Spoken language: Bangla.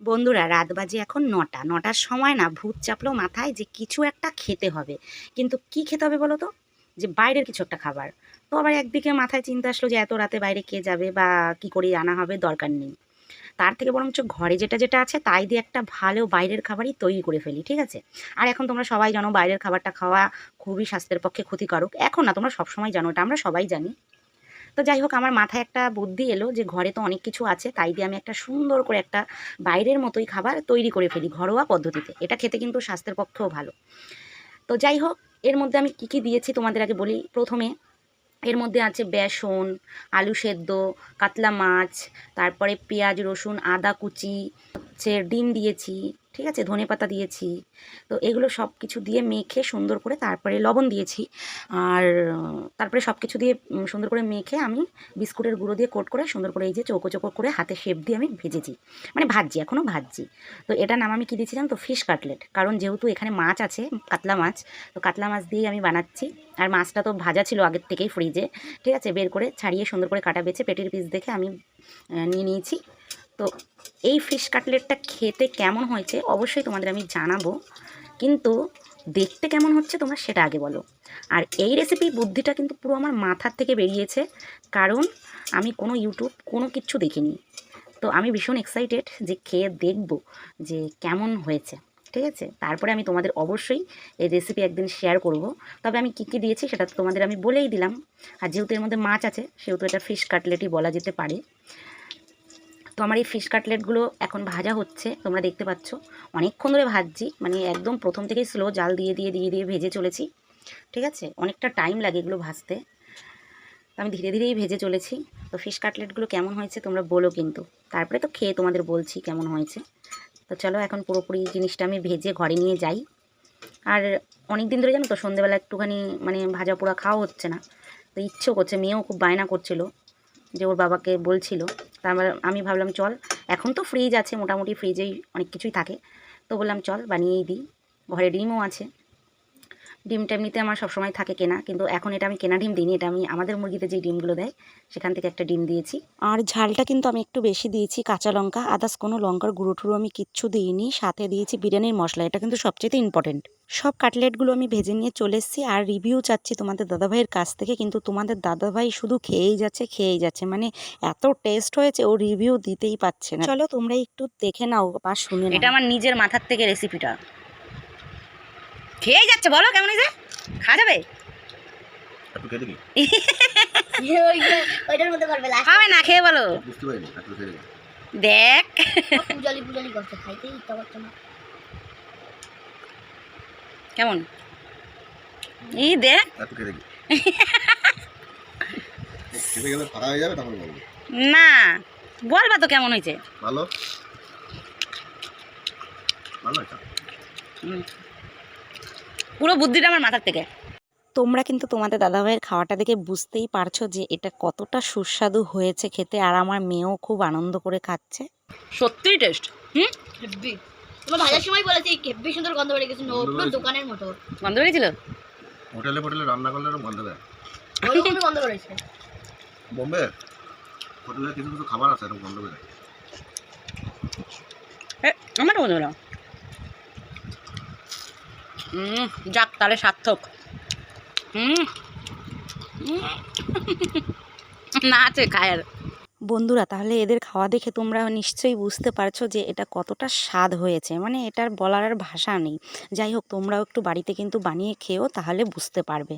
বন্ধুরা, রাত বাজে এখন ৯টার সময় না ভূত চাপলো মাথায় যে কিছু একটা খেতে হবে। কিন্তু কি খেতে হবে বলো তো? যে বাইরের কিছু একটা খাবার। তো আবার একদিকে মাথায় চিন্তা আসলো যে এত রাতে বাইরে কে যাবে বা কি করে আনা হবে, দরকার নেই। তার থেকে বরঞ্চ ঘরে যেটা যেটা আছে তাই দিয়ে একটা ভালো বাইরের খাবারই তৈরি করে ফেলি, ঠিক আছে? আর এখন তোমরা সবাই জানো বাইরের খাবারটা খাওয়া খুবই স্বাস্থ্যের পক্ষে ক্ষতিকারক। এখন না, তোমরা সবসময় জানো, এটা আমরা সবাই জানি। তো যাই হোক, আমার মাথায় একটা বুদ্ধি এলো যে ঘরে তো অনেক কিছু আছে, তাই দিয়ে আমি একটা সুন্দর করে একটা বাইরের মতোই খাবার তৈরি করে ফেলি ঘরোয়া পদ্ধতিতে। এটা খেতে কিন্তু স্বাস্থ্যের পক্ষেও ভালো। তো যাই হোক, এর মধ্যে আমি কি কি দিয়েছি তোমাদের আগে বলি। প্রথমে এর মধ্যে আছে বেসন, আলু সেদ্ধ, কাতলা মাছ, তারপরে পেঁয়াজ রসুন আদা কুচি, হচ্ছে ডিম দিয়েছি, ঠিক আছে, ধনেপাতা দিয়েছি। তো এগুলো সব কিছু দিয়ে মেখে সুন্দর করে, তারপরে লবণ দিয়েছি। আর তারপরে সব কিছু দিয়ে সুন্দর করে মেখে আমি বিস্কুটের গুঁড়ো দিয়ে কোট করে সুন্দর করে এই যে চৌকো চৌকো করে হাতে শেপ দিয়ে আমি ভেজেছি, মানে ভাজছি, এখনও ভাজছি। তো এটার নাম আমি কী দিয়েছিলাম তো, ফিশ কাটলেট। কারণ যেহেতু এখানে মাছ আছে, কাতলা মাছ, তো কাতলা মাছ দিয়েই আমি বানাচ্ছি। আর মাছটা তো ভাজা ছিল আগের থেকেই ফ্রিজে, ঠিক আছে, বের করে ছাড়িয়ে সুন্দর করে কাটা বেছে পেটির পিস দেখে আমি নিয়ে নিয়েছি। তো এই ফিশ কাটলেটটা খেতে কেমন হয়েছে অবশ্যই তোমাদের আমি জানাবো, কিন্তু দেখতে কেমন হচ্ছে তোমরা সেটা আগে বলো। আর এই রেসিপি বুদ্ধিটা কিন্তু পুরো আমার মাথার থেকে বেরিয়েছে, কারণ আমি কোনো ইউটিউব কোনো কিচ্ছু দেখিনি। তো আমি ভীষণ এক্সাইটেড যে খেয়ে দেখব যে কেমন হয়েছে, ঠিক আছে? তারপরে আমি তোমাদের অবশ্যই এই রেসিপি একদিন শেয়ার করব। তবে আমি কী কী দিয়েছি সেটা তো তোমাদের আমি বলেই দিলাম। আর যেহেতু এর মধ্যে মাছ আছে সেহেতু এটা ফিশ কাটলেটই বলা যেতে পারে। তো আমার এই ফিশ কাটলেটগুলো এখন ভাজা হচ্ছে, তোমরা দেখতে পাচ্ছ। অনেকক্ষণ ধরে ভাজছি, মানে একদম প্রথম থেকেই স্লো জাল দিয়ে দিয়ে দিয়ে দিয়ে ভেজে চলেছি, ঠিক আছে? অনেকটা টাইম লাগে এগুলো ভাজতে, তো আমি ধীরে ধীরেই ভেজে চলেছি। তো ফিশ কাটলেটগুলো কেমন হয়েছে তোমরা বলো কিন্তু, তারপরে তো খেয়ে তোমাদের বলছি কেমন হয়েছে। তো চলো এখন পুরোপুরি জিনিসটা আমি ভেজে ঘরে নিয়ে যাই। আর অনেক দিন ধরে জানো তো সন্ধেবেলা একটুখানি মানে ভাজা পোড়া খাওয়া হচ্ছে না, তো ইচ্ছেও করছে, মেয়েও খুব বায়না করছিল যে ওর বাবাকে বলছিল। তারপর আমি ভাবলাম চল, এখন তো ফ্রিজ আছে, মোটামুটি ফ্রিজেই অনেক কিছুই থাকে, তো বললাম চল বানিয়েই দিই। ঘরে ডিমও আছে, ডিমটা এমনিতে আমার সবসময় থাকে কেনা, কিন্তু এখন এটা আমি কেনা ডিম দিইনি, এটা আমি আমাদের মুরগিতে যে ডিমগুলো দেয় সেখান থেকে একটা ডিম দিয়েছি। আর ঝালটা কিন্তু আমি একটু বেশি দিয়েছি, কাঁচা লঙ্কা, আদার্স কোনো লঙ্কার গুঁড়ো টুড়ো আমি কিচ্ছু দিইনি। সাথে দিয়েছি বিরিয়ানির মশলা, এটা কিন্তু সবচেয়ে ইম্পর্টেন্ট। সব কাটলেটগুলো আমি ভেজে নিয়ে চলে এসেছি, আর রিভিউ চাচ্ছি তোমাদের দাদাভাইয়ের কাছ থেকে, কিন্তু তোমাদের দাদাভাই শুধু খেয়েই যাচ্ছে, মানে এত টেস্ট হয়েছে ও রিভিউ দিতেই পারছে না। চলো তোমরা একটু দেখে নাও বা শুনে নাও। এটা আমার নিজের মাথার থেকে রেসিপিটা, খেয়েই যাচ্ছে, বলো কেমন হয়েছে? খাওয়া যাবে? হবে না, খেয়ে বলো। দেখ কেমন, এই দেখ না, বলবা তো কেমন হয়েছে। ভালো, পুরো বুদ্ধিটা আমার মাথার থেকে। তোমরা কিন্তু তোমাদের দাদাভাইয়ের খাওয়াটা দেখে বুঝতেই পারছো যে এটা কতটা সুস্বাদু হয়েছে খেতে, আর আমার মেয়েও খুব আনন্দ করে খাচ্ছে। সত্যিই টেস্ট। হেব্বি। তোমার ভাজার সময় বলেছি হেব্বি সুন্দর গন্ধ বেরিয়ে গেছে, পুরো দোকানের মতো গন্ধ বেরিয়েছিল। হোটেলে রান্না করলে গন্ধ বের, ওরকমই গন্ধ বেরিয়েছে। বোম্বে হোটেলে কিছু কিছু খাবার আছে এরকম গন্ধ বের। আমার গন্ধ বের। যাক তাহলে সার্থক। না আছে খায়ের। বন্ধুরা, তাহলে এদের খাওয়া দেখে তোমরা নিশ্চয়ই বুঝতে পারছো যে এটা কতটা স্বাদ হয়েছে, মানে এটার বলার আর ভাষা নেই। যাই হোক, তোমরাও একটু বাড়িতে কিন্তু বানিয়ে খেও, তাহলে বুঝতে পারবে।